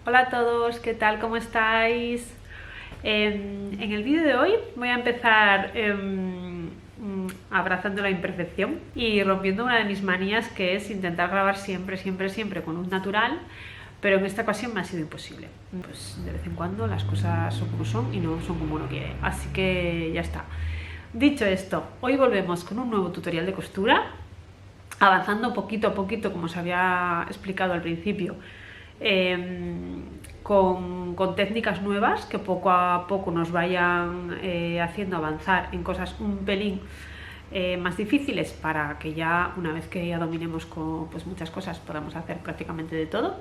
Hola a todos, ¿qué tal? ¿Cómo estáis? En el vídeo de hoy voy a empezar abrazando la imperfección y rompiendo una de mis manías, que es intentar grabar siempre con luz natural, pero en esta ocasión me ha sido imposible. Pues de vez en cuando las cosas son como son y no son como uno quiere, así que ya está. Dicho esto, hoy volvemos con un nuevo tutorial de costura, avanzando poquito a poquito, como os había explicado al principio, con técnicas nuevas que poco a poco nos vayan haciendo avanzar en cosas un pelín más difíciles, para que ya una vez que ya dominemos pues muchas cosas podamos hacer prácticamente de todo.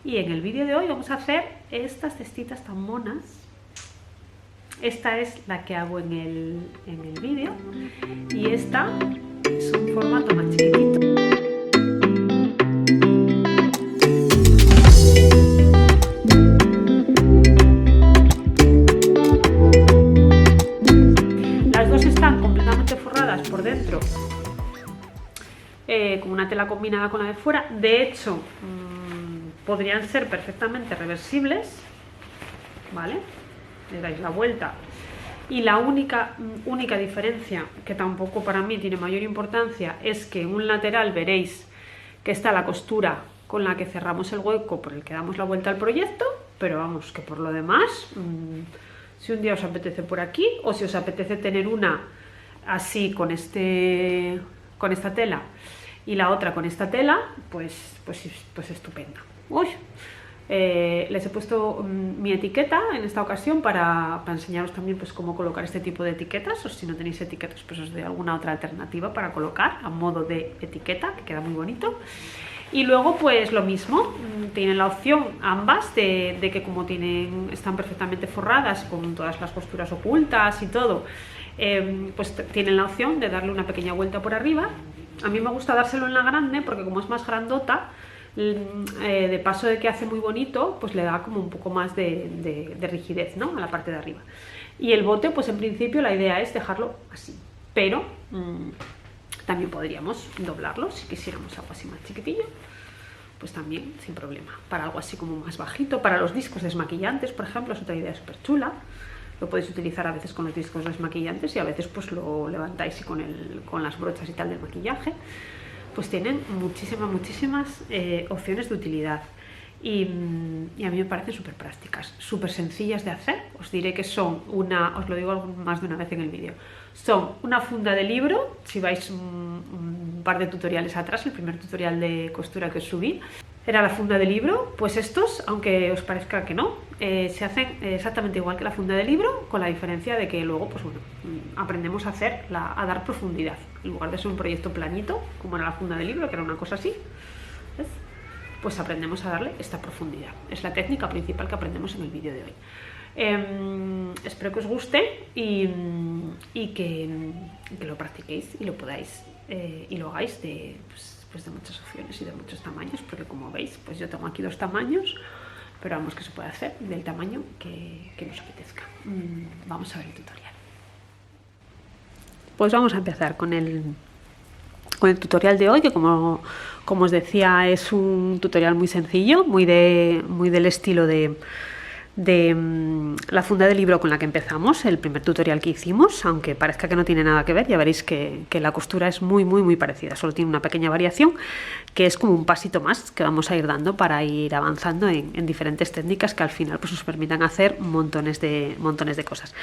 Y en el vídeo de hoy vamos a hacer estas cestitas tan monas. Esta es la que hago en el vídeo y esta es un formato más chiquitito. Las dos están completamente forradas por dentro con una tela combinada con la de fuera. De hecho, podrían ser perfectamente reversibles, ¿vale? Le dais la vuelta y la única diferencia, que tampoco para mí tiene mayor importancia, es que en un lateral veréis que está la costura con la que cerramos el hueco por el que damos la vuelta al proyecto, pero vamos, que por lo demás, si un día os apetece por aquí, o si os apetece tener una así con esta tela y la otra con esta tela, pues estupenda. Uy. Les he puesto mi etiqueta en esta ocasión para enseñaros también pues cómo colocar este tipo de etiquetas, o si no tenéis etiquetas pues os doy alguna otra alternativa para colocar a modo de etiqueta, que queda muy bonito. Y luego pues lo mismo, tienen la opción ambas de que como están perfectamente forradas con todas las costuras ocultas y todo, pues tienen la opción de darle una pequeña vuelta por arriba. A mí me gusta dárselo en la grande porque como es más grandota, de paso de que hace muy bonito, pues le da como un poco más de rigidez, ¿no?, a la parte de arriba. Y el bote, pues en principio la idea es dejarlo así, pero también podríamos doblarlo si quisiéramos algo así más chiquitillo, pues también sin problema. Para algo así como más bajito, para los discos desmaquillantes, por ejemplo, es otra idea súper chula. Lo podéis utilizar a veces con los discos desmaquillantes y a veces pues lo levantáis y con las brochas y tal del maquillaje. Pues tienen muchísimas opciones de utilidad y a mí me parecen súper prácticas, súper sencillas de hacer. Os diré que son os lo digo más de una vez en el vídeo, son una funda de libro. Si vais un par de tutoriales atrás, el primer tutorial de costura que os subí era la funda de libro, pues estos, aunque os parezca que no, se hacen exactamente igual que la funda de libro, con la diferencia de que luego pues bueno, aprendemos a dar profundidad. En lugar de ser un proyecto planito, como era la funda de libro, que era una cosa así, ¿ves?, pues aprendemos a darle esta profundidad. Es la técnica principal que aprendemos en el vídeo de hoy. Espero que os guste y que lo practiquéis y lo podáis y lo hagáis de muchas opciones y de muchos tamaños, porque como veis, pues yo tengo aquí 2 tamaños, pero vamos, que se puede hacer del tamaño que nos apetezca. Vamos a ver el tutorial. Pues vamos a empezar con el tutorial de hoy, que como os decía, es un tutorial muy sencillo, muy del estilo de la funda de libro con la que empezamos, el primer tutorial que hicimos, aunque parezca que no tiene nada que ver. Ya veréis que la costura es muy parecida, solo tiene una pequeña variación, que es como un pasito más que vamos a ir dando para ir avanzando en diferentes técnicas que al final pues nos permitan hacer montones de cosas.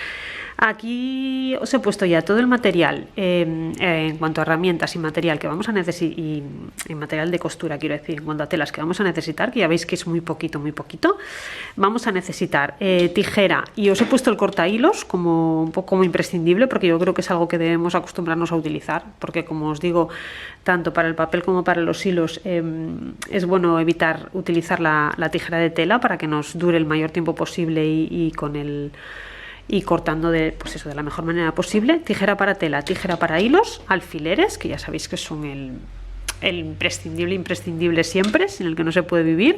Aquí os he puesto ya todo el material en cuanto a herramientas y material que vamos a necesitar, y material de costura, quiero decir, en cuanto a telas que vamos a necesitar, que ya veis que es muy poquito. Vamos a necesitar tijera, y os he puesto el corta hilos como un poco como imprescindible, porque yo creo que es algo que debemos acostumbrarnos a utilizar, porque como os digo, tanto para el papel como para los hilos es bueno evitar utilizar la tijera de tela para que nos dure el mayor tiempo posible y cortando de la mejor manera posible. Tijera para tela, tijera para hilos, alfileres, que ya sabéis que son el imprescindible siempre, sin el que no se puede vivir,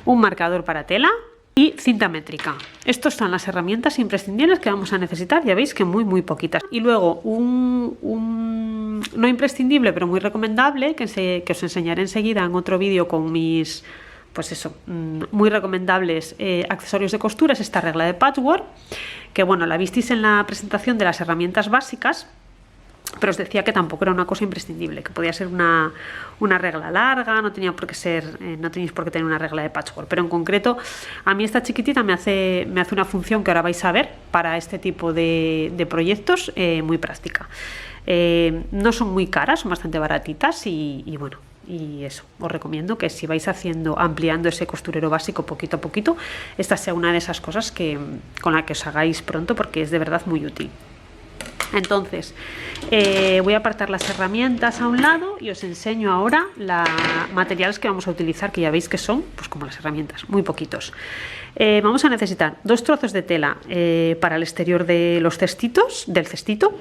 un marcador para tela y cinta métrica. Estas son las herramientas imprescindibles que vamos a necesitar, ya veis que muy poquitas. Y luego un no imprescindible pero muy recomendable, que os enseñaré enseguida en otro vídeo con mis pues eso, muy recomendables accesorios de costura es esta regla de patchwork, que bueno, la visteis en la presentación de las herramientas básicas, pero os decía que tampoco era una cosa imprescindible, que podía ser una regla larga, no tenía por qué ser, no tenéis por qué tener una regla de patchwork, pero en concreto a mí esta chiquitita me hace una función que ahora vais a ver para este tipo de proyectos, muy práctica. No son muy caras, son bastante baratitas y bueno, y eso, os recomiendo que si vais ampliando ese costurero básico poquito a poquito, esta sea una de esas cosas con la que os hagáis pronto, porque es de verdad muy útil. Entonces, voy a apartar las herramientas a un lado y os enseño ahora los materiales que vamos a utilizar, que ya veis que son, pues como las herramientas, muy poquitos. Vamos a necesitar 2 trozos de tela para el exterior de los cestitos, del cestito,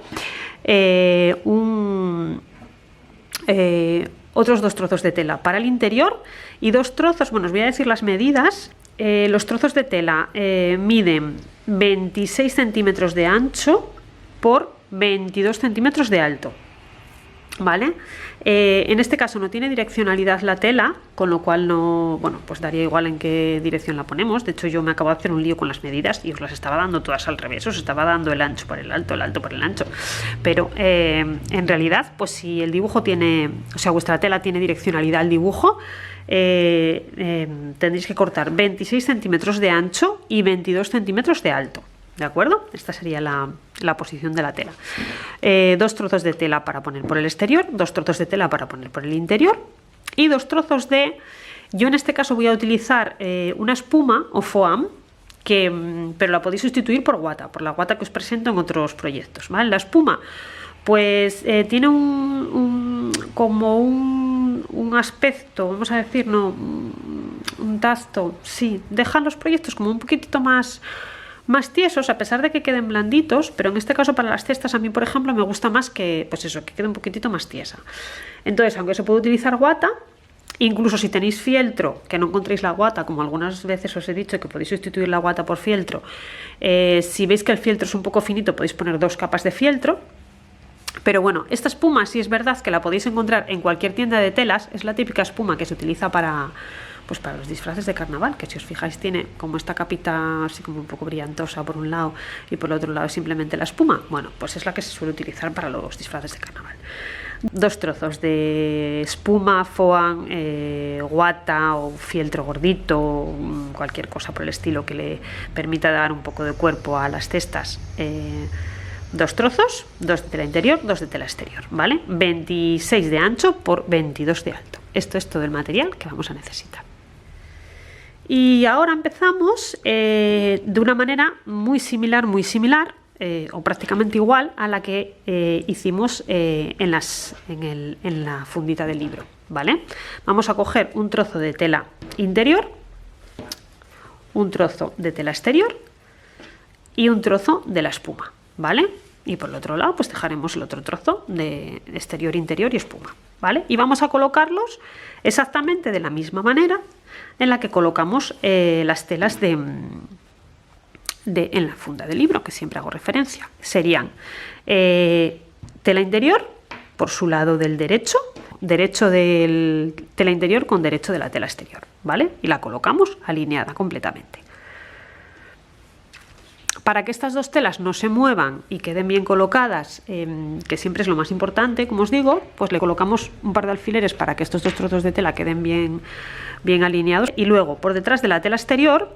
otros 2 trozos de tela para el interior y 2 trozos, bueno, os voy a decir las medidas. Los trozos de tela miden 26 centímetros de ancho por 22 centímetros de alto, ¿vale? En este caso no tiene direccionalidad la tela, con lo cual no, bueno, pues daría igual en qué dirección la ponemos. De hecho, yo me acabo de hacer un lío con las medidas y os las estaba dando todas al revés, os estaba dando el ancho por el alto por el ancho, pero en realidad, pues si el dibujo tiene, o sea, vuestra tela tiene direccionalidad al dibujo, tendréis que cortar 26 centímetros de ancho y 22 centímetros de alto. ¿De acuerdo? Esta sería la posición de la tela. 2 trozos de tela para poner por el exterior, 2 trozos de tela para poner por el interior y 2 trozos de... Yo en este caso voy a utilizar una espuma o foam, pero la podéis sustituir por la guata que os presento en otros proyectos, ¿vale? La espuma, pues tiene como un aspecto, vamos a decir, no, un tacto, sí, dejan los proyectos como un poquitito más tiesos, a pesar de que queden blanditos, pero en este caso para las cestas a mí, por ejemplo, me gusta más que, pues eso, que quede un poquitito más tiesa. Entonces, aunque se puede utilizar guata, incluso si tenéis fieltro, que no encontréis la guata, como algunas veces os he dicho que podéis sustituir la guata por fieltro, si veis que el fieltro es un poco finito, podéis poner 2 capas de fieltro. Pero bueno, esta espuma sí es verdad que la podéis encontrar en cualquier tienda de telas, es la típica espuma que se utiliza para los disfraces de carnaval, que si os fijáis tiene como esta capita así como un poco brillantosa por un lado y por el otro lado es simplemente la espuma. Bueno, pues es la que se suele utilizar para los disfraces de carnaval. 2 trozos de espuma, foam, guata o fieltro gordito, cualquier cosa por el estilo que le permita dar un poco de cuerpo a las cestas. 2 trozos, 2 de tela interior, 2 de tela exterior, ¿vale? 26 de ancho por 22 de alto. Esto es todo el material que vamos a necesitar. Y ahora empezamos de una manera muy similar, o prácticamente igual a la que hicimos en la fundita del libro, ¿vale? Vamos a coger un trozo de tela interior, un trozo de tela exterior y un trozo de la espuma, ¿vale? Y por el otro lado pues dejaremos el otro trozo de exterior, interior y espuma, ¿vale? Y vamos a colocarlos exactamente de la misma manera en la que colocamos las telas en la funda del libro, que siempre hago referencia. Serían tela interior por su lado del derecho del tela interior con derecho de la tela exterior, ¿vale? Y la colocamos alineada completamente. Para que estas 2 telas no se muevan y queden bien colocadas, que siempre es lo más importante, como os digo, pues le colocamos un par de alfileres para que estos 2 trozos de tela queden bien alineados. Y luego, por detrás de la tela exterior,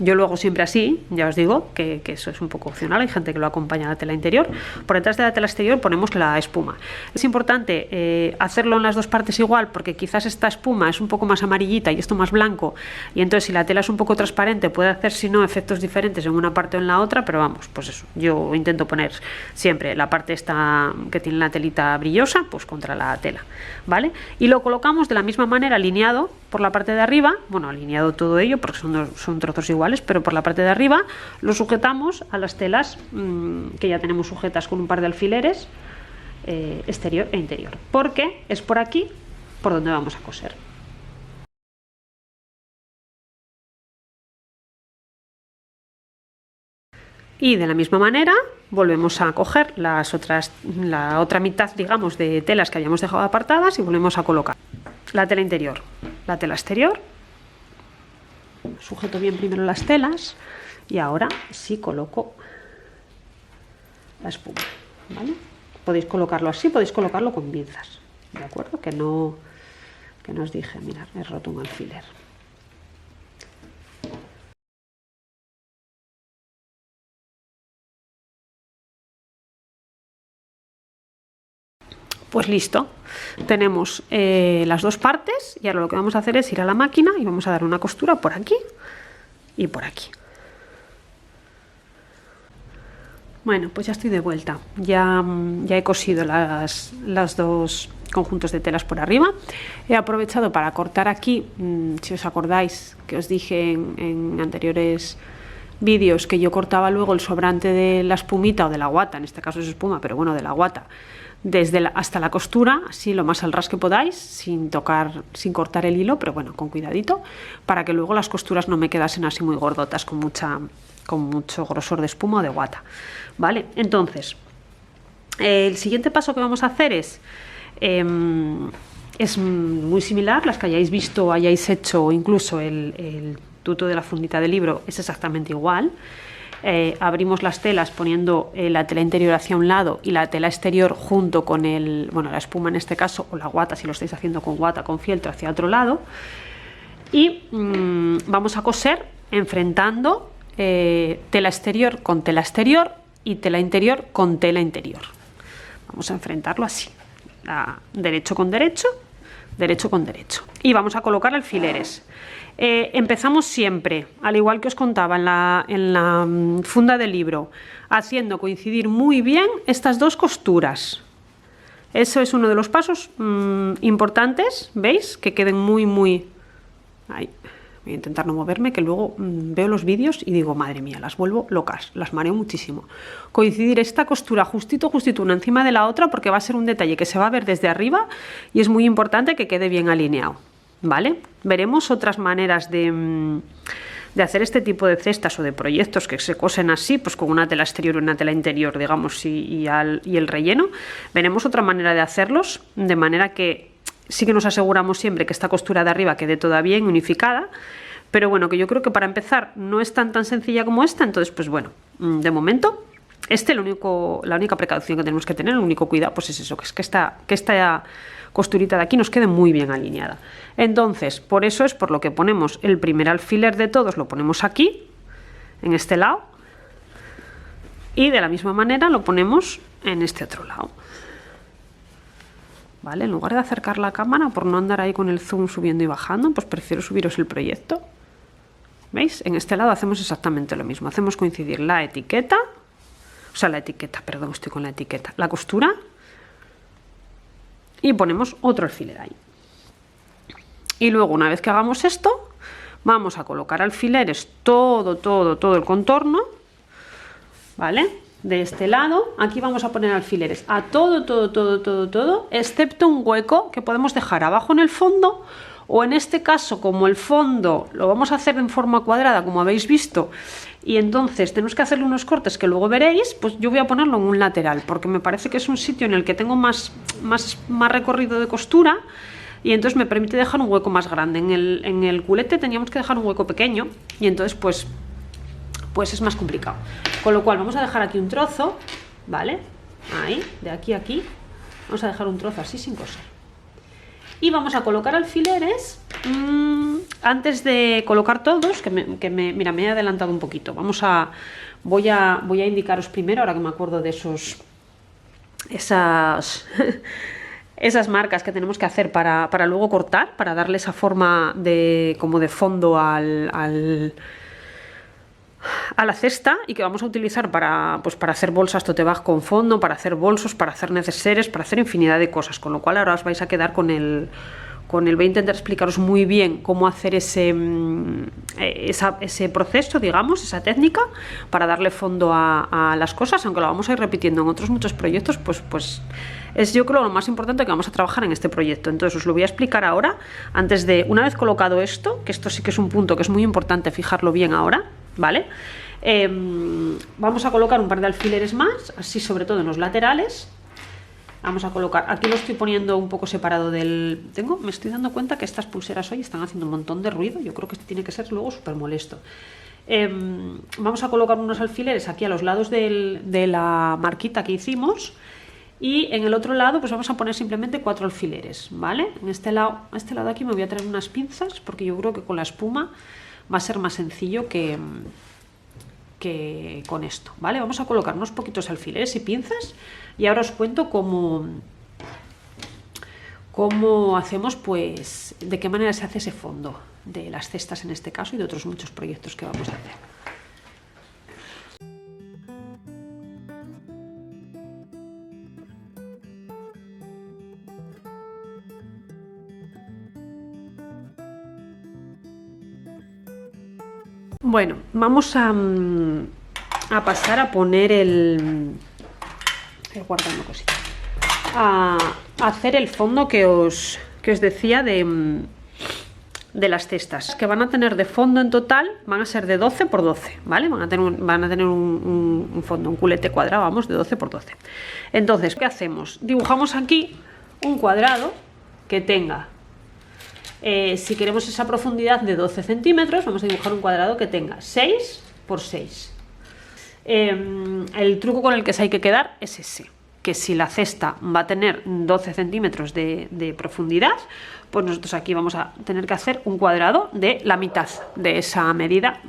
yo lo hago siempre así, ya os digo que eso es un poco opcional, hay gente que lo acompaña a la tela interior. Por detrás de la tela exterior ponemos la espuma. Es importante hacerlo en las 2 partes igual, porque quizás esta espuma es un poco más amarillita y esto más blanco, y entonces si la tela es un poco transparente puede hacer, si no, efectos diferentes en una parte o en la otra, pero vamos, pues eso, yo intento poner siempre la parte esta que tiene la telita brillosa, pues contra la tela, ¿vale? Y lo colocamos de la misma manera, alineado por la parte de arriba, bueno, alineado todo ello porque son trozos iguales, pero por la parte de arriba lo sujetamos a las telas que ya tenemos sujetas con un par de alfileres exterior e interior, porque es por aquí por donde vamos a coser. Y de la misma manera volvemos a coger la otra mitad, digamos, de telas que habíamos dejado apartadas y volvemos a colocar la tela interior, la tela exterior sujeto bien primero las telas y ahora sí coloco la espuma, ¿vale? Podéis colocarlo así, podéis colocarlo con pinzas, ¿de acuerdo? Que no os dije, mirad, he roto un alfiler. Pues listo, tenemos las dos partes y ahora lo que vamos a hacer es ir a la máquina y vamos a dar una costura por aquí y por aquí. Bueno, pues ya estoy de vuelta, ya he cosido las dos conjuntos de telas por arriba. He aprovechado para cortar aquí, si os acordáis que os dije en anteriores vídeos que yo cortaba luego el sobrante de la espumita o de la guata, en este caso es espuma, pero bueno, de la guata, hasta la costura, así lo más al ras que podáis, sin cortar el hilo, pero bueno, con cuidadito, para que luego las costuras no me quedasen así muy gordotas con mucho grosor de espuma o de guata, ¿vale? Entonces, el siguiente paso que vamos a hacer es muy similar, las que hayáis visto o hayáis hecho, o incluso el tuto de la fundita del libro es exactamente igual. Abrimos las telas poniendo la tela interior hacia un lado y la tela exterior junto con la espuma en este caso, o la guata si lo estáis haciendo con guata, con fieltro, hacia otro lado, y vamos a coser enfrentando tela exterior con tela exterior y tela interior con tela interior. Vamos a enfrentarlo así, derecho con derecho, derecho con derecho, y vamos a colocar alfileres. Empezamos siempre, al igual que os contaba en la funda del libro, haciendo coincidir muy bien estas dos costuras. Eso es uno de los pasos importantes, ¿veis? Que queden muy... Ahí. Voy a intentar no moverme, que luego veo los vídeos y digo, madre mía, las vuelvo locas, las mareo muchísimo. Coincidir esta costura justito una encima de la otra, porque va a ser un detalle que se va a ver desde arriba y es muy importante que quede bien alineado, ¿vale? Veremos otras maneras de hacer este tipo de cestas o de proyectos que se cosen así, pues con una tela exterior y una tela interior, digamos, y el relleno. Veremos otra manera de hacerlos, de manera que sí que nos aseguramos siempre que esta costura de arriba quede toda bien unificada, pero bueno, que yo creo que para empezar no es tan sencilla como esta. Entonces, pues bueno, de momento, la única precaución que tenemos que tener, el único cuidado, pues es eso, que esta costurita de aquí nos quede muy bien alineada. Entonces, por eso es por lo que ponemos el primer alfiler de todos, lo ponemos aquí, en este lado, y de la misma manera lo ponemos en este otro lado. ¿Vale? En lugar de acercar la cámara, por no andar ahí con el zoom subiendo y bajando, pues prefiero subiros el proyecto. ¿Veis? En este lado hacemos exactamente lo mismo. Hacemos coincidir la etiqueta, perdón, estoy con la etiqueta, la costura, y ponemos otro alfiler ahí. Y luego, una vez que hagamos esto, vamos a colocar alfileres todo el contorno, ¿vale? De este lado, aquí vamos a poner alfileres a todo, excepto un hueco que podemos dejar abajo en el fondo, o en este caso, como el fondo lo vamos a hacer en forma cuadrada, como habéis visto, y entonces tenemos que hacerle unos cortes que luego veréis, pues yo voy a ponerlo en un lateral, porque me parece que es un sitio en el que tengo más recorrido de costura, y entonces me permite dejar un hueco más grande. En el culete teníamos que dejar un hueco pequeño, y entonces pues es más complicado. Con lo cual vamos a dejar aquí un trozo, ¿vale? Ahí, de aquí a aquí. Vamos a dejar un trozo así sin coser. Y vamos a colocar alfileres. Antes de colocar todos, mira, me he adelantado un poquito. Voy a indicaros primero, ahora que me acuerdo de esas marcas que tenemos que hacer para luego cortar, para darle esa forma como de fondo a la cesta, y que vamos a utilizar para hacer bolsas tote bag con fondo, para hacer bolsos, para hacer neceseres, para hacer infinidad de cosas, con lo cual ahora os vais a quedar con el voy a intentar explicaros muy bien cómo hacer ese proceso, digamos, esa técnica para darle fondo a las cosas, aunque lo vamos a ir repitiendo en otros muchos proyectos, pues es yo creo lo más importante que vamos a trabajar en este proyecto. Entonces os lo voy a explicar ahora, una vez colocado esto, que esto sí que es un punto que es muy importante fijarlo bien ahora, ¿vale? Vamos a colocar un par de alfileres más, así sobre todo en los laterales, Vamos a colocar, aquí lo estoy poniendo un poco separado del... Me estoy dando cuenta que estas pulseras hoy están haciendo un montón de ruido, yo creo que tiene que ser luego súper molesto. Vamos a colocar unos alfileres aquí a los lados de la marquita que hicimos, y en el otro lado pues vamos a poner simplemente 4 alfileres, ¿vale? En este lado, a este lado de aquí me voy a traer unas pinzas, porque yo creo que con la espuma va a ser más sencillo que con esto, ¿vale? Vamos a colocar unos poquitos alfileres y pinzas, y ahora os cuento cómo hacemos, pues, de qué manera se hace ese fondo de las cestas en este caso y de otros muchos proyectos que vamos a hacer. Bueno, vamos a pasar a poner guardando cositas. A hacer el fondo que os decía de las cestas, que van a tener de fondo en total, van a ser de 12 por 12, ¿vale? Van a tener un fondo, un culete cuadrado, vamos, de 12 por 12. Entonces, ¿qué hacemos? Dibujamos aquí un cuadrado que tenga, si queremos esa profundidad de 12 centímetros, vamos a dibujar un cuadrado que tenga 6 por 6. El truco con el que se hay que quedar es ese, que si la cesta va a tener 12 centímetros de profundidad, pues nosotros aquí vamos a tener que hacer un cuadrado de la mitad de esa medida,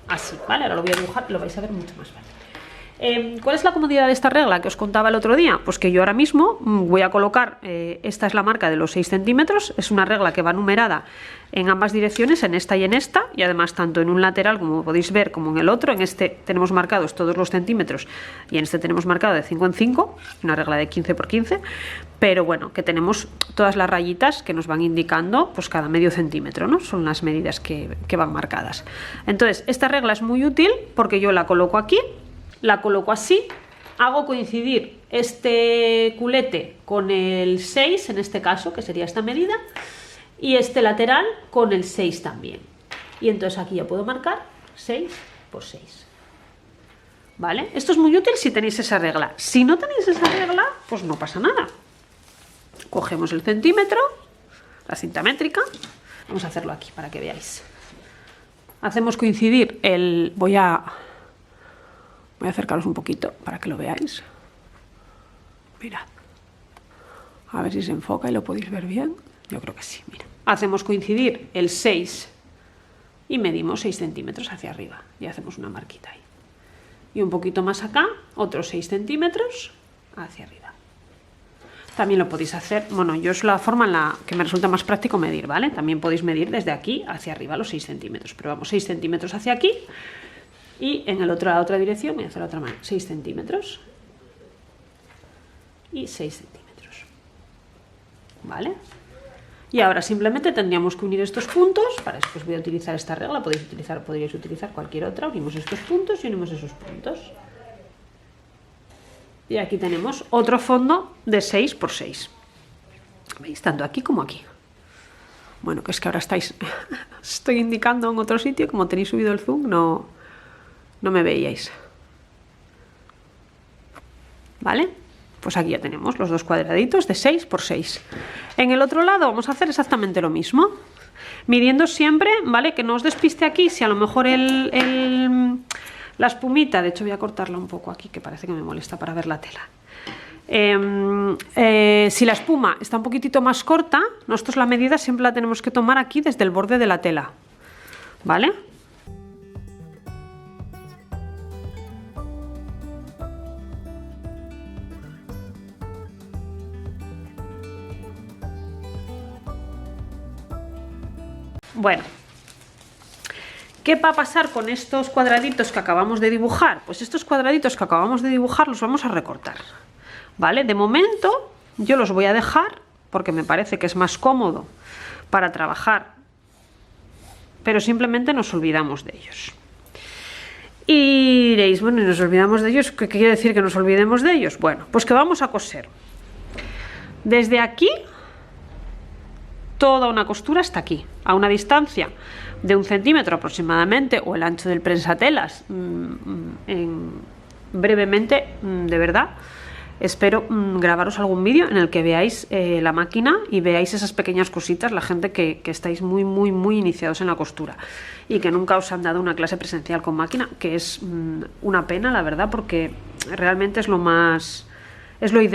así, ¿vale? Ahora lo voy a dibujar, lo vais a ver mucho más fácil. ¿Cuál es la comodidad de esta regla que os contaba el otro día? Pues que yo ahora mismo voy a colocar, esta es la marca de los 6 centímetros, es una regla que va numerada en ambas direcciones, en esta, y además tanto en un lateral, como podéis ver, como en el otro. En este tenemos marcados todos los centímetros y en este tenemos marcado de 5 en 5, una regla de 15 por 15, pero bueno, que tenemos todas las rayitas que nos van indicando pues cada medio centímetro, ¿no? Son las medidas que van marcadas. Entonces, esta regla es muy útil porque yo la coloco aquí, la coloco así, hago coincidir este culete con el 6, en este caso, que sería esta medida, y este lateral con el 6 también. Y entonces aquí ya puedo marcar 6 por 6. ¿Vale? Esto es muy útil si tenéis esa regla. Si no tenéis esa regla, pues no pasa nada. Cogemos el centímetro, la cinta métrica, vamos a hacerlo aquí para que veáis. Hacemos coincidir el... Voy a acercaros un poquito para que lo veáis. Mirad. A ver si se enfoca y lo podéis ver bien. Yo creo que sí, mira. Hacemos coincidir el 6 y medimos 6 centímetros hacia arriba. Y hacemos una marquita ahí. Y un poquito más acá, otros 6 centímetros hacia arriba. También lo podéis hacer, bueno, yo es la forma en la que me resulta más práctico medir, ¿vale? También podéis medir desde aquí hacia arriba los 6 centímetros. Pero vamos, 6 centímetros hacia aquí. Y en la otra dirección voy a hacer la otra mano, 6 centímetros y 6 centímetros, ¿vale? Y ahora simplemente tendríamos que unir estos puntos. Para eso pues voy a utilizar esta regla, podríais utilizar cualquier otra. Unimos estos puntos y unimos esos puntos. Y aquí tenemos otro fondo de 6 por 6. ¿Veis? Tanto aquí como aquí. Bueno, que es que ahora estoy indicando en otro sitio, como tenéis subido el zoom, no me veíais. ¿Vale? Pues aquí ya tenemos los dos cuadraditos de 6 por 6. En el otro lado vamos a hacer exactamente lo mismo. Midiendo siempre, ¿vale? Que no os despiste aquí, si a lo mejor la espumita, de hecho voy a cortarla un poco aquí, que parece que me molesta para ver la tela. Si la espuma está un poquitito más corta, nosotros la medida siempre la tenemos que tomar aquí desde el borde de la tela. ¿Vale? Bueno, ¿qué va a pasar con estos cuadraditos que acabamos de dibujar? Pues estos cuadraditos que acabamos de dibujar los vamos a recortar, ¿vale? De momento yo los voy a dejar porque me parece que es más cómodo para trabajar, pero simplemente nos olvidamos de ellos. Y diréis, bueno, ¿y nos olvidamos de ellos? ¿Qué quiere decir que nos olvidemos de ellos? Bueno, pues que vamos a coser desde aquí toda una costura hasta aquí, a una distancia de 1 centímetro aproximadamente, o el ancho del prensatelas, brevemente, de verdad, espero grabaros algún vídeo en el que veáis la máquina y veáis esas pequeñas cositas, la gente que estáis muy iniciados en la costura y que nunca os han dado una clase presencial con máquina, que es una pena, la verdad, porque realmente es lo más...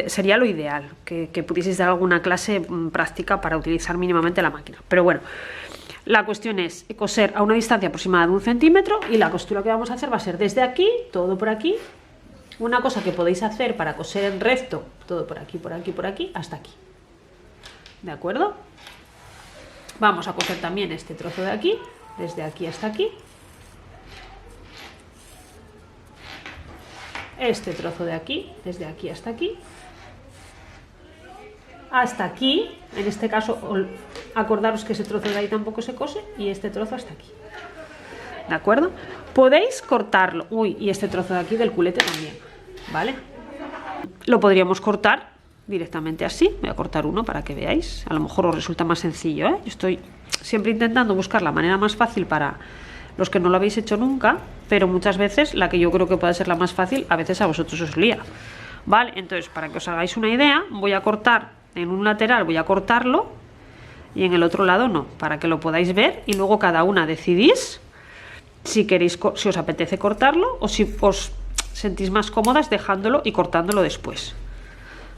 sería lo ideal, que pudieseis dar alguna clase práctica para utilizar mínimamente la máquina. Pero bueno, la cuestión es coser a una distancia aproximada de 1 centímetro y la costura que vamos a hacer va a ser desde aquí, todo por aquí. Una cosa que podéis hacer para coser en recto, todo por aquí, hasta aquí. ¿De acuerdo? Vamos a coser también este trozo de aquí, desde aquí hasta aquí. Este trozo de aquí, desde aquí hasta aquí. Hasta aquí, en este caso, acordaros que ese trozo de ahí tampoco se cose y este trozo hasta aquí. ¿De acuerdo? Podéis cortarlo. Uy, y este trozo de aquí del culete también, ¿vale? Lo podríamos cortar directamente así. Voy a cortar uno para que veáis. A lo mejor os resulta más sencillo, ¿eh? Yo estoy siempre intentando buscar la manera más fácil para los que no lo habéis hecho nunca, pero muchas veces la que yo creo que puede ser la más fácil, a veces a vosotros os lía. Vale, entonces para que os hagáis una idea, voy a cortar en un lateral, voy a cortarlo y en el otro lado no, para que lo podáis ver y luego cada una decidís si queréis, si os apetece cortarlo o si os sentís más cómodas dejándolo y cortándolo después.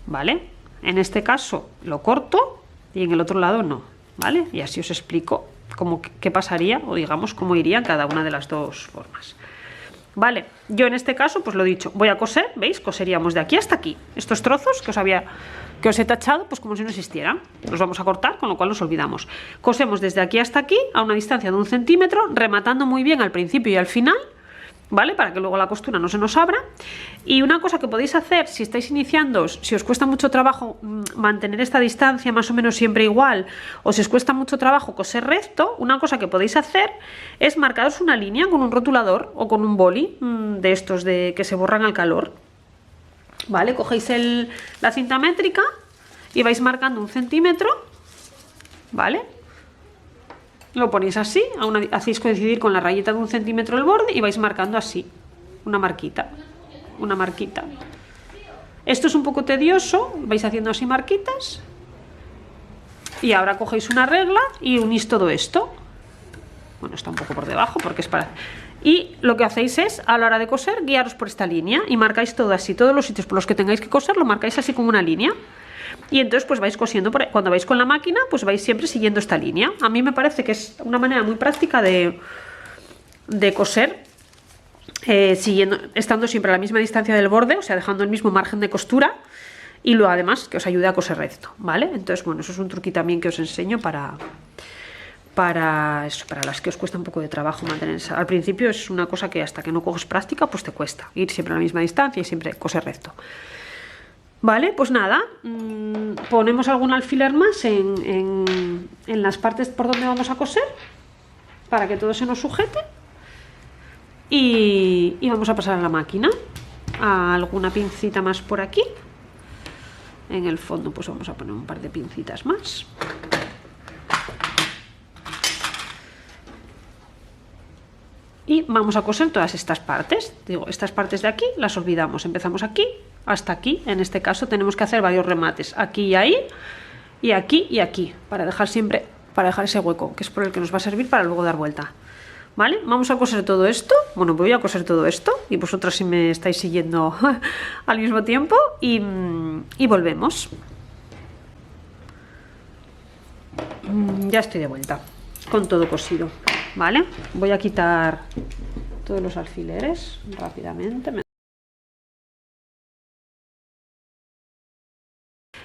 Vale, en este caso lo corto y en el otro lado no, ¿vale? Y así os explico qué pasaría o digamos cómo irían cada una de las dos formas. Vale, yo en este caso pues lo dicho, voy a coser, ¿veis? Coseríamos de aquí hasta aquí estos trozos que os he tachado pues como si no existieran. Los vamos a cortar, con lo cual nos olvidamos. Cosemos desde aquí hasta aquí a una distancia de 1 centímetro, rematando muy bien al principio y al final, ¿vale? Para que luego la costura no se nos abra. Y una cosa que podéis hacer si estáis iniciando, si os cuesta mucho trabajo mantener esta distancia más o menos siempre igual, o si os cuesta mucho trabajo coser recto, una cosa que podéis hacer es marcaros una línea con un rotulador o con un boli de estos que se borran al calor. ¿Vale? Cogéis la cinta métrica y vais marcando 1 centímetro, ¿vale? Lo ponéis así, hacéis coincidir con la rayita de 1 centímetro el borde y vais marcando así, una marquita. Esto es un poco tedioso, vais haciendo así marquitas y ahora cogéis una regla y unís todo esto. Bueno, está un poco por debajo porque es para... Y lo que hacéis es, a la hora de coser, guiaros por esta línea y marcáis todo así, todos los sitios por los que tengáis que coser lo marcáis así como una línea. Y entonces pues vais cosiendo, cuando vais con la máquina pues vais siempre siguiendo esta línea. A mí me parece que es una manera muy práctica de coser, estando siempre a la misma distancia del borde, o sea, dejando el mismo margen de costura y luego además que os ayude a coser recto, ¿vale? Entonces, bueno, eso es un truquito también que os enseño para las que os cuesta un poco de trabajo mantenerse. Al principio es una cosa que hasta que no coges práctica pues te cuesta ir siempre a la misma distancia y siempre coser recto. Vale, pues nada, ponemos algún alfiler más en las partes por donde vamos a coser para que todo se nos sujete y vamos a pasar a la máquina. A alguna pincita más por aquí. En el fondo pues vamos a poner un par de pincitas más. Y vamos a coser todas estas partes. Digo, estas partes de aquí las olvidamos. Empezamos aquí hasta aquí. En este caso tenemos que hacer varios remates. Aquí y ahí. Y aquí y aquí. Para dejar ese hueco, que es por el que nos va a servir para luego dar vuelta. ¿Vale? Vamos a coser todo esto. Bueno, voy a coser todo esto. Y vosotras si me estáis siguiendo al mismo tiempo. Y volvemos. Ya estoy de vuelta. Con todo cosido. ¿Vale? Voy a quitar todos los alfileres rápidamente.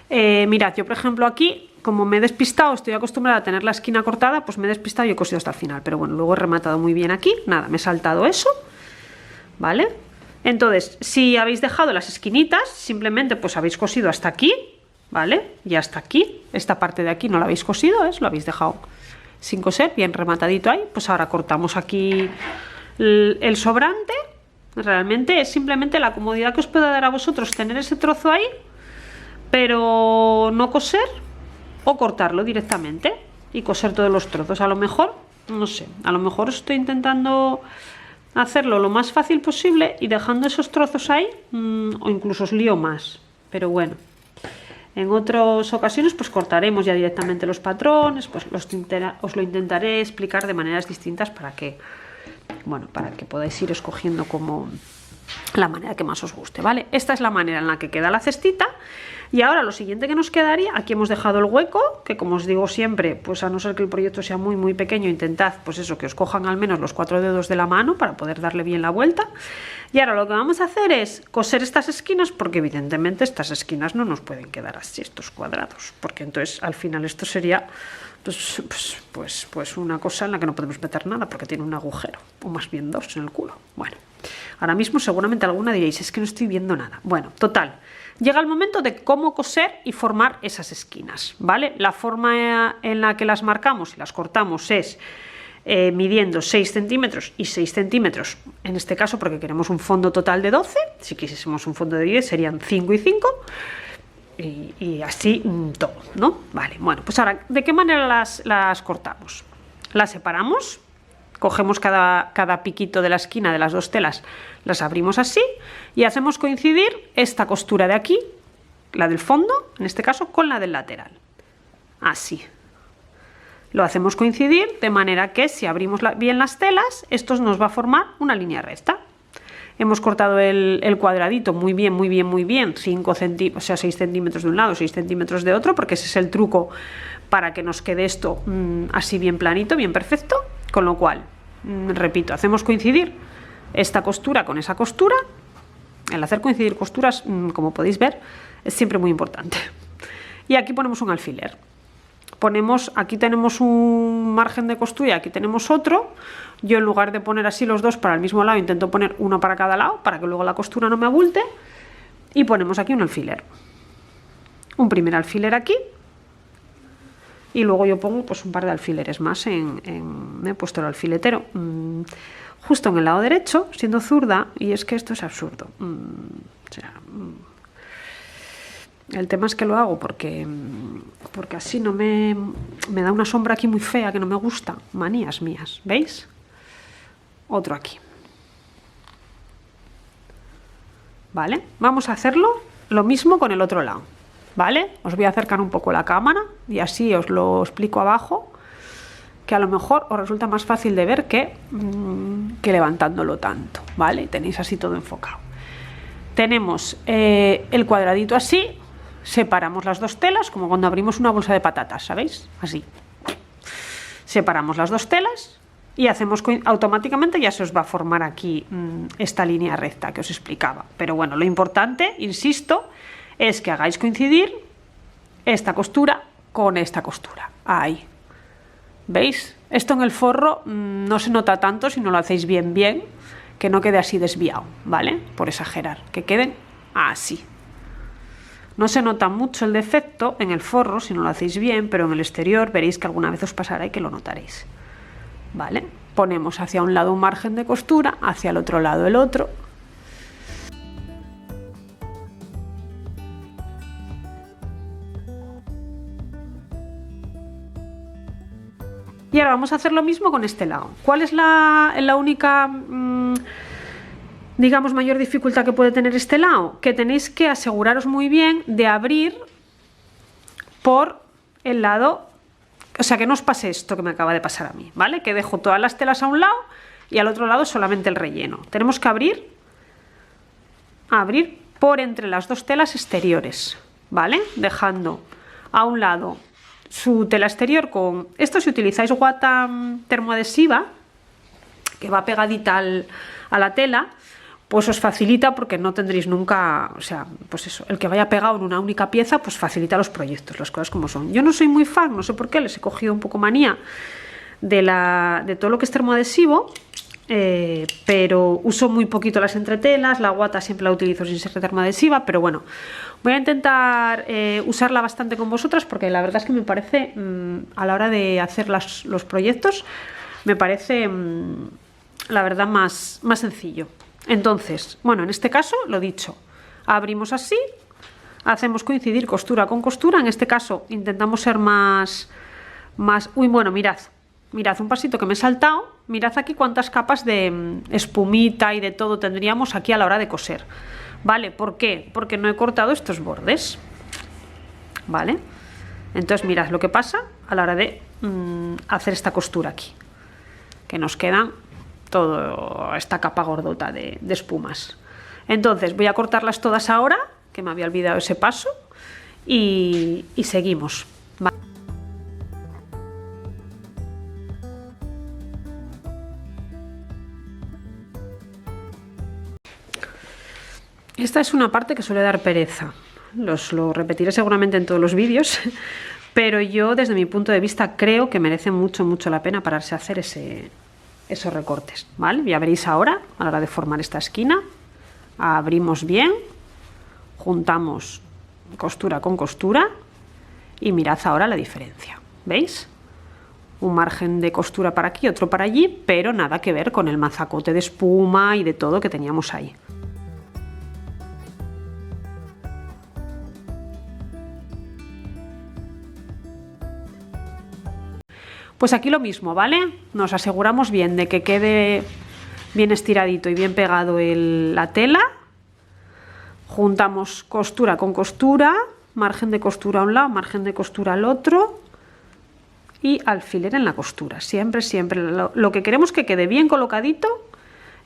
Mirad, yo por ejemplo aquí, como me he despistado, estoy acostumbrada a tener la esquina cortada, pues me he despistado y he cosido hasta el final. Pero bueno, luego he rematado muy bien aquí. Nada, me he saltado eso. ¿Vale? Entonces, si habéis dejado las esquinitas, simplemente pues habéis cosido hasta aquí. ¿Vale? Y hasta aquí. Esta parte de aquí no la habéis cosido, lo habéis dejado sin coser, bien rematadito ahí. Pues ahora cortamos aquí el sobrante. Realmente es simplemente la comodidad que os pueda dar a vosotros tener ese trozo ahí, pero no coser, o cortarlo directamente y coser todos los trozos. A lo mejor, no sé, a lo mejor estoy intentando hacerlo lo más fácil posible y dejando esos trozos ahí, o incluso os lío más. pero bueno, en otras ocasiones pues cortaremos ya directamente los patrones, pues os lo intentaré explicar de maneras distintas para que, bueno, para que podáis ir escogiendo como la manera que más os guste, ¿vale? Esta es la manera en la que queda la cestita. Y ahora lo siguiente que nos quedaría, aquí hemos dejado el hueco, que como os digo siempre, pues a no ser que el proyecto sea muy muy pequeño, intentad pues eso, que os cojan al menos los 4 dedos de la mano para poder darle bien la vuelta. Y ahora lo que vamos a hacer es coser estas esquinas, porque evidentemente estas esquinas no nos pueden quedar así, estos cuadrados, porque entonces al final esto sería pues una cosa en la que no podemos meter nada porque tiene un agujero, o más bien dos en el culo. Bueno, ahora mismo seguramente alguna diréis, es que no estoy viendo nada. Bueno, total, llega el momento de cómo coser y formar esas esquinas, ¿vale? La forma en la que las marcamos y las cortamos es midiendo 6 centímetros y 6 centímetros, en este caso porque queremos un fondo total de 12, si quisiésemos un fondo de 10 serían 5 y 5, y así todo, ¿no? Vale, bueno, pues ahora, ¿de qué manera las cortamos? Las separamos, cogemos cada piquito de la esquina de las dos telas, las abrimos así y hacemos coincidir esta costura de aquí, la del fondo, en este caso, con la del lateral. Así. Lo hacemos coincidir de manera que si abrimos bien las telas, esto nos va a formar una línea recta. Hemos cortado el cuadradito muy bien, 5 centímetros, o sea, 6 centímetros de un lado, 6 centímetros de otro, porque ese es el truco para que nos quede esto así bien planito, bien perfecto. Con lo cual, repito, hacemos coincidir esta costura con esa costura. El hacer coincidir costuras, como podéis ver, es siempre muy importante. Y aquí ponemos un alfiler. Aquí tenemos un margen de costura y aquí tenemos otro. Yo en lugar de poner así los dos para el mismo lado, intento poner uno para cada lado para que luego la costura no me abulte. Y ponemos aquí un alfiler. Un primer alfiler aquí. Y luego yo pongo pues un par de alfileres más he puesto el alfiletero justo en el lado derecho, siendo zurda, y es que esto es absurdo. El tema es que lo hago porque así no me da una sombra aquí muy fea que no me gusta. Manías mías, ¿veis? Otro aquí. ¿Vale? Vamos a hacerlo lo mismo con el otro lado. ¿Vale? Os voy a acercar un poco la cámara y así os lo explico abajo, que a lo mejor os resulta más fácil de ver que levantándolo tanto, ¿vale? Tenéis así todo enfocado. Tenemos el cuadradito así, separamos las dos telas, como cuando abrimos una bolsa de patatas, ¿sabéis? Así. Separamos las dos telas y hacemos automáticamente, ya se os va a formar aquí esta línea recta que os explicaba. Pero bueno, lo importante, insisto, es que hagáis coincidir esta costura con esta costura. Ahí. ¿Veis? Esto en el forro no se nota tanto si no lo hacéis bien, que no quede así desviado, ¿vale? Por exagerar, que queden así. No se nota mucho el defecto en el forro si no lo hacéis bien, pero en el exterior veréis que alguna vez os pasará y que lo notaréis, ¿vale? Ponemos hacia un lado un margen de costura, hacia el otro lado el otro. Y ahora vamos a hacer lo mismo con este lado. ¿Cuál es la única, digamos, mayor dificultad que puede tener este lado? Que tenéis que aseguraros muy bien de abrir por el lado, o sea, que no os pase esto que me acaba de pasar a mí, ¿vale? Que dejo todas las telas a un lado y al otro lado solamente el relleno. Tenemos que abrir por entre las dos telas exteriores, ¿vale? Dejando a un lado su tela exterior con esto. Si utilizáis guata termoadhesiva que va pegadita a la tela, pues os facilita porque no tendréis nunca, o sea, pues eso, el que vaya pegado en una única pieza pues facilita los proyectos, las cosas como son. Yo no soy muy fan, no sé por qué, les he cogido un poco manía de todo lo que es termoadhesivo, pero uso muy poquito las entretelas, la guata siempre la utilizo sin ser termoadhesiva, pero bueno, voy a intentar usarla bastante con vosotras porque la verdad es que me parece, a la hora de hacer los proyectos, me parece, la verdad, más sencillo. Entonces, bueno, en este caso, lo dicho, abrimos así, hacemos coincidir costura con costura, en este caso intentamos ser más... Uy, bueno, mirad un pasito que me he saltado, mirad aquí cuántas capas de espumita y de todo tendríamos aquí a la hora de coser. ¿Vale? ¿Por qué? Porque no he cortado estos bordes. ¿Vale? Entonces mirad lo que pasa a la hora de hacer esta costura aquí, que nos queda toda esta capa gordota de espumas. Entonces voy a cortarlas todas ahora, que me había olvidado ese paso, y seguimos. ¿Vale? Esta es una parte que suele dar pereza. Lo repetiré seguramente en todos los vídeos, pero yo desde mi punto de vista creo que merece mucho la pena pararse a hacer esos recortes, ¿vale? Ya veréis ahora, a la hora de formar esta esquina, abrimos bien, juntamos costura con costura y mirad ahora la diferencia, ¿veis? Un margen de costura para aquí, otro para allí, pero nada que ver con el mazacote de espuma y de todo que teníamos ahí. Pues aquí lo mismo, ¿vale? Nos aseguramos bien de que quede bien estiradito y bien pegado la tela. Juntamos costura con costura, margen de costura a un lado, margen de costura al otro y alfiler en la costura. Siempre lo que queremos que quede bien colocadito.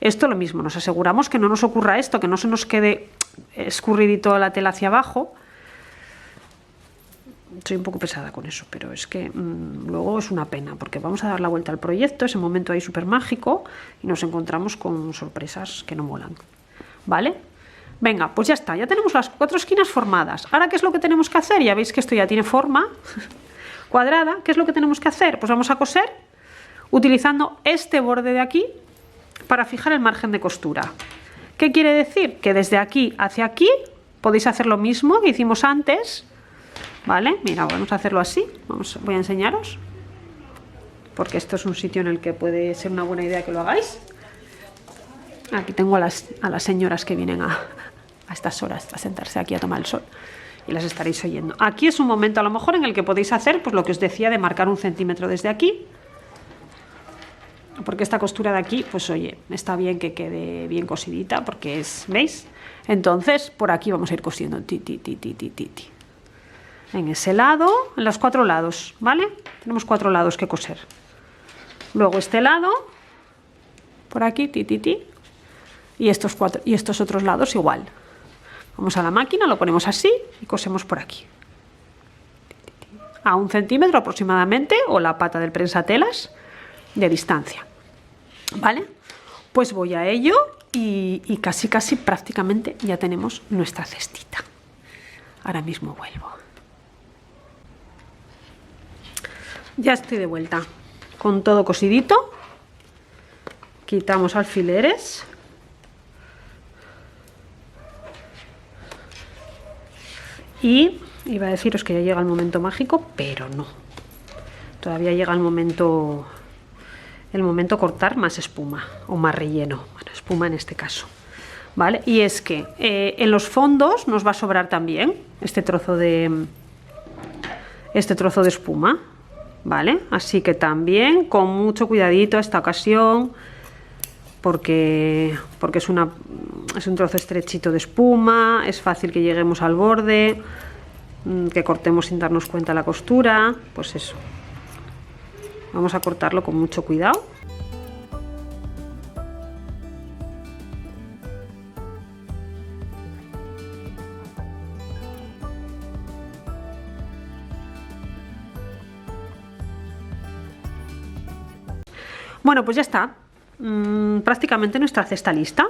Esto lo mismo, nos aseguramos que no nos ocurra esto, que no se nos quede escurridito la tela hacia abajo. Soy un poco pesada con eso, pero es que luego es una pena, porque vamos a dar la vuelta al proyecto, ese momento ahí súper mágico, y nos encontramos con sorpresas que no molan, ¿vale? Venga, pues ya está, ya tenemos las 4 esquinas formadas. Ahora, ¿qué es lo que tenemos que hacer? Ya veis que esto ya tiene forma cuadrada. ¿Qué es lo que tenemos que hacer? Pues vamos a coser utilizando este borde de aquí para fijar el margen de costura. ¿Qué quiere decir? Que desde aquí hacia aquí podéis hacer lo mismo que hicimos antes, ¿vale? Mira, vamos a hacerlo así. Voy a enseñaros, porque esto es un sitio en el que puede ser una buena idea que lo hagáis. Aquí tengo a las señoras que vienen a estas horas a sentarse aquí a tomar el sol y las estaréis oyendo. Aquí es un momento a lo mejor en el que podéis hacer pues lo que os decía de marcar 1 centímetro desde aquí, porque esta costura de aquí, pues oye, está bien que quede bien cosidita, porque es, ¿veis? Entonces por aquí vamos a ir cosiendo en ese lado, en los 4 lados, ¿vale? Tenemos 4 lados que coser. Luego este lado, por aquí, y estos otros lados igual. Vamos a la máquina, lo ponemos así y cosemos por aquí. A 1 centímetro aproximadamente, o la pata del prensatelas de distancia, ¿vale? Pues voy a ello y casi prácticamente ya tenemos nuestra cestita. Ahora mismo vuelvo. Ya estoy de vuelta con todo cosidito. Quitamos alfileres. Y iba a deciros que ya llega el momento mágico, pero no. Todavía llega el momento cortar más espuma o más relleno. Bueno, espuma en este caso, ¿vale? Y es que en los fondos nos va a sobrar también este trozo de espuma, ¿vale? Así que también con mucho cuidadito esta ocasión, porque es un trozo estrechito de espuma, es fácil que lleguemos al borde, que cortemos sin darnos cuenta la costura, pues eso. Vamos a cortarlo con mucho cuidado. Bueno, pues ya está. Prácticamente nuestra cesta lista.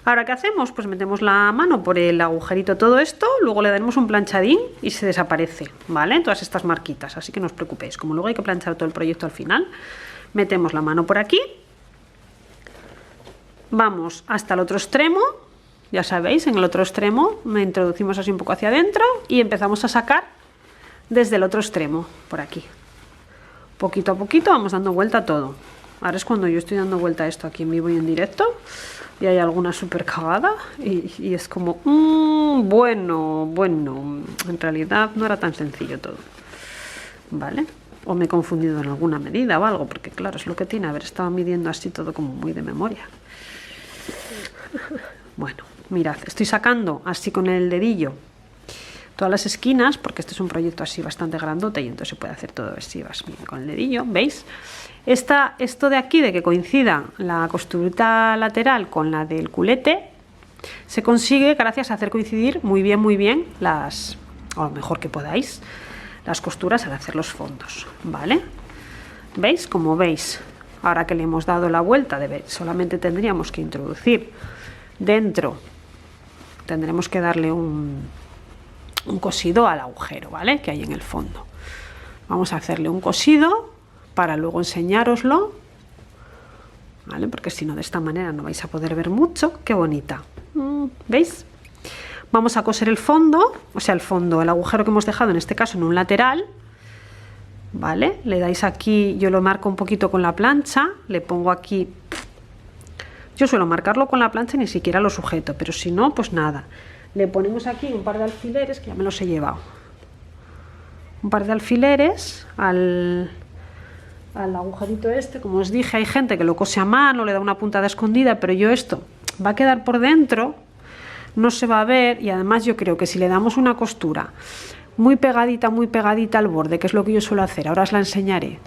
Ahora, ¿qué hacemos? Pues metemos la mano por el agujerito, todo esto, luego le daremos un planchadín y se desaparece, ¿vale? Todas estas marquitas, así que no os preocupéis. Como luego hay que planchar todo el proyecto al final, metemos la mano por aquí, vamos hasta el otro extremo, ya sabéis, en el otro extremo me introducimos así un poco hacia adentro y empezamos a sacar desde el otro extremo, por aquí. Poquito a poquito vamos dando vuelta a todo. Ahora es cuando yo estoy dando vuelta a esto aquí en vivo y en directo y hay alguna súper cagada y es como, bueno, en realidad no era tan sencillo todo, ¿vale? O me he confundido en alguna medida o algo, porque claro, es lo que tiene haber estado midiendo así todo como muy de memoria. Bueno, mirad, estoy sacando así con el dedillo todas las esquinas, porque este es un proyecto así bastante grandote y entonces se puede hacer todo así, mira, con el dedillo, ¿veis? Esto de aquí, de que coincida la costurita lateral con la del culete, se consigue gracias a hacer coincidir muy bien las, o lo mejor que podáis, las costuras al hacer los fondos, ¿vale? ¿Veis? Como veis, ahora que le hemos dado la vuelta, solamente tendríamos que introducir dentro, tendremos que darle un cosido al agujero, ¿vale? Que hay en el fondo. Vamos a hacerle un cosido para luego enseñároslo, ¿vale? Porque si no, de esta manera no vais a poder ver mucho. Qué bonita. ¿Veis? Vamos a coser el fondo, o sea, el agujero que hemos dejado en este caso en un lateral, ¿vale? Le dais aquí, yo lo marco un poquito con la plancha, le pongo aquí, yo suelo marcarlo con la plancha y ni siquiera lo sujeto, pero si no, pues nada. Le ponemos aquí un par de alfileres, que ya me los he llevado. Un par de alfileres al agujerito este. Como os dije, hay gente que lo cose a mano, le da una puntada escondida, pero yo esto va a quedar por dentro, no se va a ver, y además yo creo que si le damos una costura muy pegadita al borde, que es lo que yo suelo hacer, ahora os la enseñaré,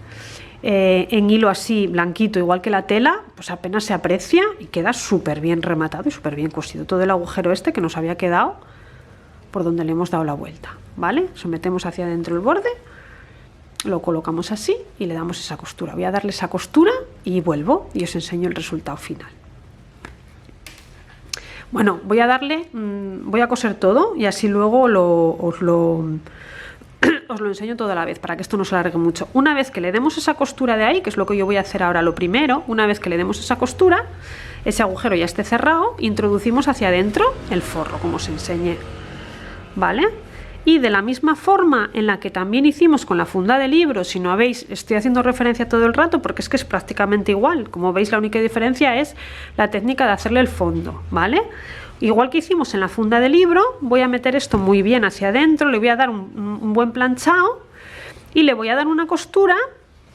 en hilo así blanquito igual que la tela, pues apenas se aprecia y queda súper bien rematado y súper bien cosido todo el agujero este que nos había quedado por donde le hemos dado la vuelta, ¿vale? Sometemos hacia adentro el borde, lo colocamos así y le damos esa costura. Voy a darle esa costura y vuelvo y os enseño el resultado final. Bueno, voy a coser todo y así luego os lo enseño todo a la vez para que esto no se alargue mucho. Una vez que le demos esa costura de ahí, que es lo que yo voy a hacer ahora lo primero, una vez que le demos esa costura, ese agujero ya esté cerrado, introducimos hacia adentro el forro, como os enseñé, ¿vale? Y de la misma forma en la que también hicimos con la funda de libro, si no veis, estoy haciendo referencia todo el rato porque es que es prácticamente igual. Como veis, la única diferencia es la técnica de hacerle el fondo, ¿vale? Igual que hicimos en la funda de libro, voy a meter esto muy bien hacia adentro, le voy a dar un buen planchado y le voy a dar una costura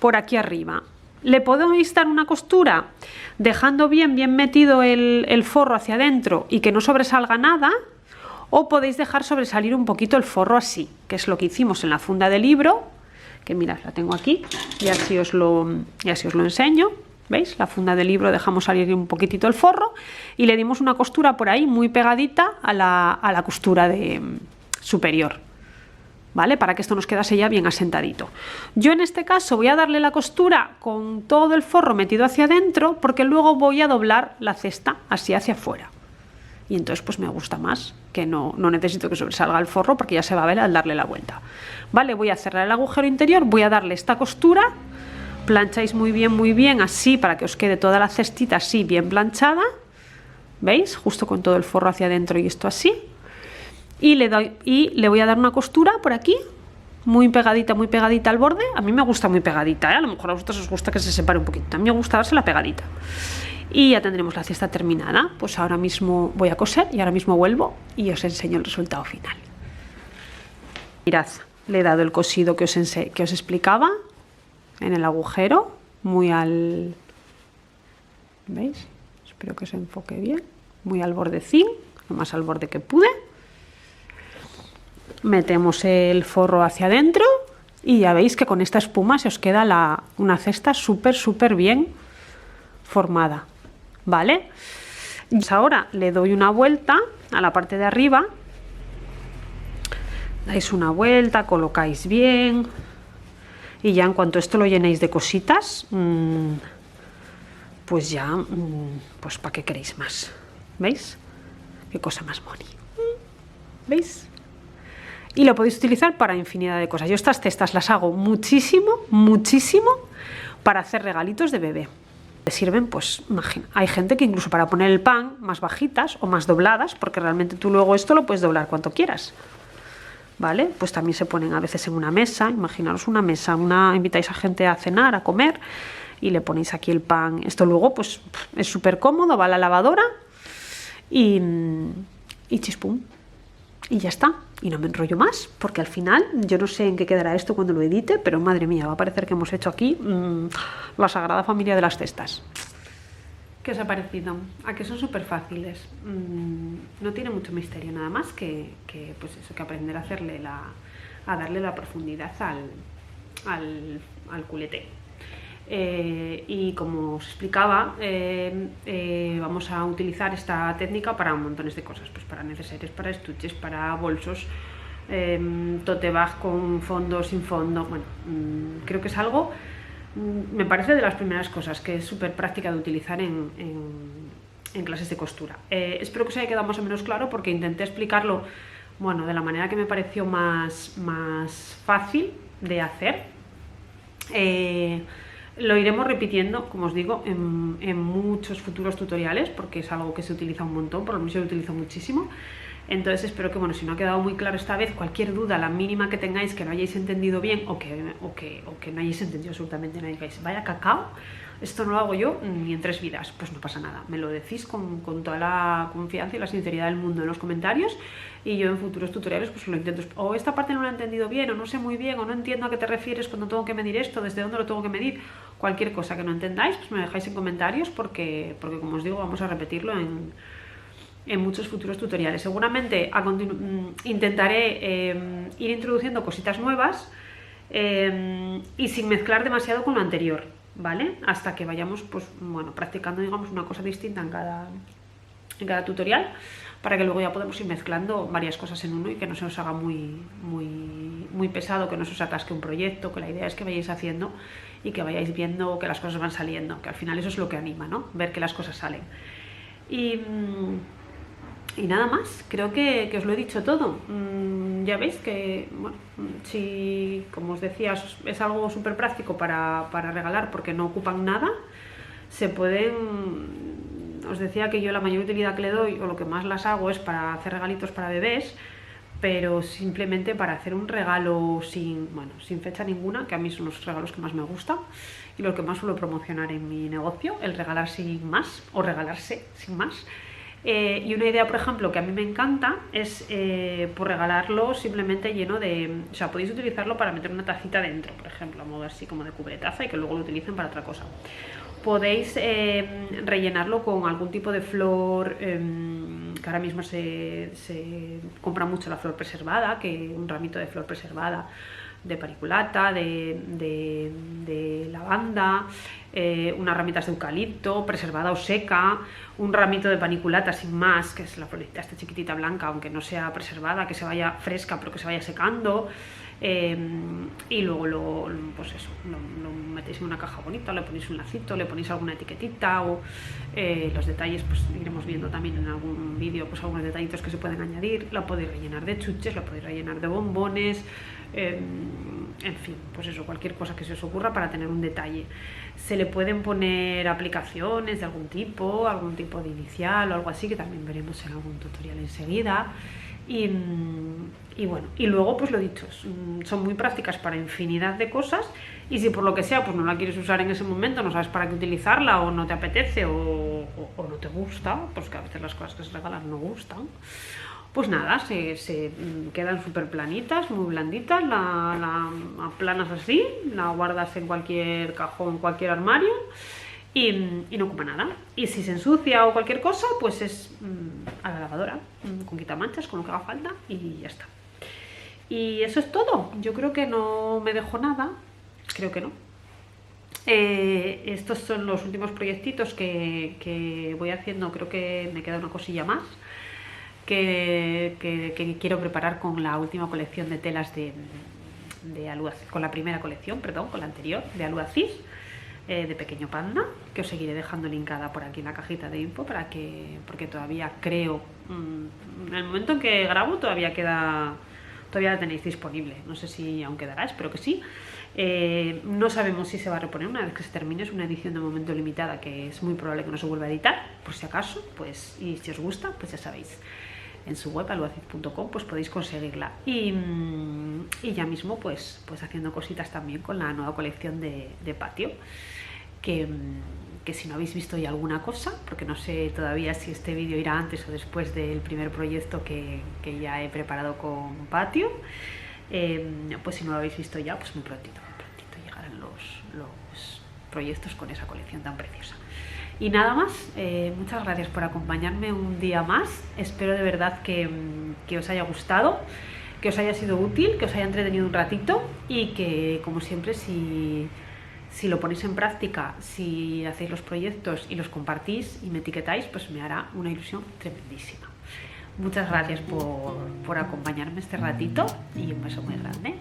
por aquí arriba. Le podéis dar una costura dejando bien metido el forro hacia adentro y que no sobresalga nada, o podéis dejar sobresalir un poquito el forro así, que es lo que hicimos en la funda de libro, que mirad, la tengo aquí y así os lo enseño. ¿Veis? La funda del libro dejamos salir un poquitito el forro y le dimos una costura por ahí muy pegadita a la costura superior, ¿vale? Para que esto nos quedase ya bien asentadito. Yo en este caso voy a darle la costura con todo el forro metido hacia adentro porque luego voy a doblar la cesta así hacia afuera. Y entonces pues me gusta más, que no necesito que sobresalga el forro porque ya se va a ver al darle la vuelta. Vale, voy a cerrar el agujero interior, voy a darle esta costura. Plancháis muy bien así para que os quede toda la cestita así bien planchada, ¿veis? Justo con todo el forro hacia adentro y esto así, y le voy a dar una costura por aquí muy pegadita al borde. A mí me gusta muy pegadita, ¿eh? A lo mejor a vosotros os gusta que se separe un poquito, a mí me gusta dársela pegadita y ya tendremos la cesta terminada. Pues ahora mismo voy a coser y ahora mismo vuelvo y os enseño el resultado final. Mirad, le he dado el cosido que os explicaba en el agujero, ¿veis? Espero que se enfoque bien, muy al bordecín, lo más al borde que pude. Metemos el forro hacia adentro y ya veis que con esta espuma se os queda una cesta súper bien formada, ¿vale? Y ahora le doy una vuelta a la parte de arriba, dais una vuelta, colocáis bien. Y ya en cuanto esto lo llenéis de cositas, pues ya, pues ¿para qué queréis más? ¿Veis? Qué cosa más bonita. ¿Veis? Y lo podéis utilizar para infinidad de cosas. Yo estas cestas las hago muchísimo para hacer regalitos de bebé. Sirven, pues, imagina, hay gente que incluso para poner el pan más bajitas o más dobladas, porque realmente tú luego esto lo puedes doblar cuanto quieras. ¿Vale? Pues también se ponen a veces en una mesa, imaginaros una mesa, invitáis a gente a cenar, a comer y le ponéis aquí el pan. Esto luego pues es súper cómodo, va a la lavadora y chispum. Y ya está. Y no me enrollo más, porque al final yo no sé en qué quedará esto cuando lo edite, pero madre mía, va a parecer que hemos hecho aquí la sagrada familia de las cestas. ¿Qué os ha parecido? ¿A que son súper fáciles? No tiene mucho misterio, nada más pues eso, que aprender a darle la profundidad al culete. Y como os explicaba, vamos a utilizar esta técnica para montones de cosas, pues para necesarios, para estuches, para bolsos, tote bag con fondo, sin fondo. Bueno, creo que es algo, me parece de las primeras cosas que es súper práctica de utilizar en clases de costura. Espero que os haya quedado más o menos claro, porque intenté explicarlo, bueno, de la manera que me pareció más fácil de hacer. Lo iremos repitiendo, como os digo, en muchos futuros tutoriales, porque es algo que se utiliza un montón, por lo menos yo lo utilizo muchísimo. Entonces espero que, bueno, si no ha quedado muy claro esta vez, cualquier duda, la mínima que tengáis, que no hayáis entendido bien o que no hayáis entendido absolutamente nada, digáis, vaya cacao, esto no lo hago yo ni en 3 vidas, pues no pasa nada, me lo decís con toda la confianza y la sinceridad del mundo en los comentarios, y yo en futuros tutoriales pues lo intento, o esta parte no la he entendido bien, o no sé muy bien, o no entiendo a qué te refieres cuando tengo que medir esto, desde dónde lo tengo que medir, cualquier cosa que no entendáis, pues me dejáis en comentarios, porque como os digo, vamos a repetirlo en muchos futuros tutoriales. Seguramente intentaré ir introduciendo cositas nuevas y sin mezclar demasiado con lo anterior, ¿vale? Hasta que vayamos, pues bueno, practicando, digamos, una cosa distinta en cada tutorial, para que luego ya podamos ir mezclando varias cosas en uno y que no se os haga muy pesado, que no se os atasque un proyecto, que la idea es que vayáis haciendo y que vayáis viendo que las cosas van saliendo, que al final eso es lo que anima, ¿no? Ver que las cosas salen. Y nada más, creo que os lo he dicho todo. Ya veis que, bueno, si, como os decía, es algo súper práctico para regalar, porque no ocupan nada, se pueden... Os decía que yo la mayor utilidad que le doy, o lo que más las hago, es para hacer regalitos para bebés, pero simplemente para hacer un regalo sin fecha ninguna, que a mí son los regalos que más me gustan y lo que más suelo promocionar en mi negocio, el regalar sin más, o regalarse sin más. Y una idea, por ejemplo, que a mí me encanta es por regalarlo simplemente lleno de... O sea, podéis utilizarlo para meter una tacita dentro, por ejemplo, a modo así como de cubretaza, y que luego lo utilicen para otra cosa. Podéis rellenarlo con algún tipo de flor, que ahora mismo se compra mucho la flor preservada, que un ramito de flor preservada, de paniculata, de lavanda, unas ramitas de eucalipto, preservada o seca, un ramito de paniculata sin más, que es la florita esta chiquitita blanca, aunque no sea preservada, que se vaya fresca pero que se vaya secando. Y luego lo metéis en una caja bonita, le ponéis un lacito, le ponéis alguna etiquetita, o los detalles, pues iremos viendo también en algún vídeo, pues algunos detallitos que se pueden añadir. La podéis rellenar de chuches, la podéis rellenar de bombones, en fin, pues eso, cualquier cosa que se os ocurra para tener un detalle. Se le pueden poner aplicaciones de algún tipo de inicial o algo así, que también veremos en algún tutorial enseguida. Y bueno, y luego pues lo dicho, son muy prácticas para infinidad de cosas, y si por lo que sea pues no la quieres usar en ese momento, no sabes para qué utilizarla, o no te apetece, o no te gusta, pues que a veces las cosas que se regalan no gustan, pues nada, se quedan súper planitas, muy blanditas, la aplanas así, la guardas en cualquier cajón, cualquier armario, y no ocupa nada. Y si se ensucia o cualquier cosa, pues es a la lavadora, con quitamanchas, con lo que haga falta, y ya está. Y eso es todo. Yo creo que no me dejo nada, creo que no. Estos son los últimos proyectitos que voy haciendo. Creo que me queda una cosilla más que quiero preparar con la última colección de telas de Aluacis, con la primera colección, perdón, con la anterior, de Aluacis, de Pequeño Panda, que os seguiré dejando linkada por aquí en la cajita de info, porque todavía creo, en el momento en que grabo todavía la tenéis disponible, no sé si aún quedará, espero que sí. No sabemos si se va a reponer una vez que se termine, es una edición de momento limitada que es muy probable que no se vuelva a editar, por si acaso, pues, y si os gusta, pues ya sabéis, en su web aluacis.com pues podéis conseguirla, y ya mismo pues haciendo cositas también con la nueva colección de patio, que si no habéis visto ya alguna cosa, porque no sé todavía si este vídeo irá antes o después del primer proyecto que ya he preparado con patio, pues si no lo habéis visto ya, pues muy prontito llegarán los proyectos con esa colección tan preciosa. Y nada más, muchas gracias por acompañarme un día más. Espero de verdad que os haya gustado, que os haya sido útil, que os haya entretenido un ratito y que, como siempre, si lo ponéis en práctica, si hacéis los proyectos y los compartís y me etiquetáis, pues me hará una ilusión tremendísima. Muchas gracias por acompañarme este ratito y un beso muy grande.